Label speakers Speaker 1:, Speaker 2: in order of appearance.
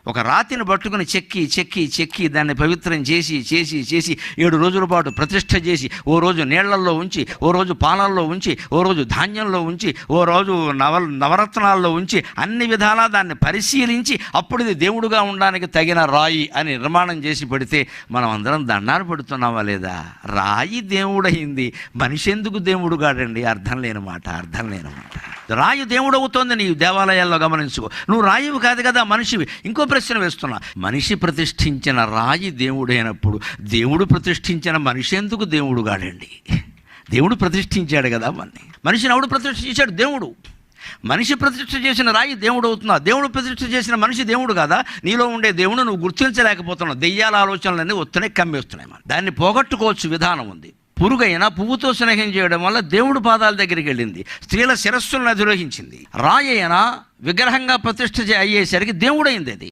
Speaker 1: ఒక రాతిని పట్టుకుని చెక్కి చెక్కి చెక్కి దాన్ని పవిత్రం చేసి చేసి చేసి 7 రోజుల పాటు ప్రతిష్ఠ చేసి, ఓ రోజు నీళ్లల్లో ఉంచి, ఓ రోజు పాలల్లో ఉంచి, ఓ రోజు ధాన్యంలో ఉంచి, ఓ రోజు నవరత్నాల్లో ఉంచి, అన్ని విధాలా దాన్ని పరిశీలించి అప్పుడు ఇది దేవుడుగా ఉండడానికి తగిన రాయి అని నిర్మాణం చేసి పెడితే మనం అందరం దండాలు పెడుతున్నావా లేదా? రాయి దేవుడయింది, మనిషి ఎందుకు దేవుడు కాడండి? అర్థం లేని మాట. రాయి దేవుడు అవుతోంది నీ దేవాలయాల్లో గమనించుకో. నువ్వు రాయివి కాదు కదా, మనిషివి. ఇంకో ప్రశ్న వేస్తున్నా, మనిషి ప్రతిష్ఠించిన రాయి దేవుడైనప్పుడు దేవుడు ప్రతిష్ఠించిన మనిషి ఎందుకు దేవుడు కాడండి? దేవుడు ప్రతిష్ఠించాడు కదా మనిషిని. ఎవడు ప్రతిష్ఠించాడు? దేవుడు. మనిషి ప్రతిష్ఠ చేసిన రాయి దేవుడు అవుతున్నా, దేవుడు ప్రతిష్ఠ చేసిన మనిషి దేవుడు కదా. నీలో ఉండే దేవుడు నువ్వు గుర్తించలేకపోతున్నావు. దెయ్యాల ఆలోచనలన్నీ వస్తున్నాయి, కమ్మేస్తున్నాయి. దాన్ని పోగొట్టుకోవచ్చు, విధానం ఉంది. పురుగైనా పువ్వుతో స్నేహం చేయడం వల్ల దేవుడు పాదాల దగ్గరికి వెళ్ళింది, స్త్రీల శిరస్సులను అధిరోహించింది. రాయి అయినా విగ్రహంగా ప్రతిష్ఠ అయ్యేసరికి దేవుడైంది అది.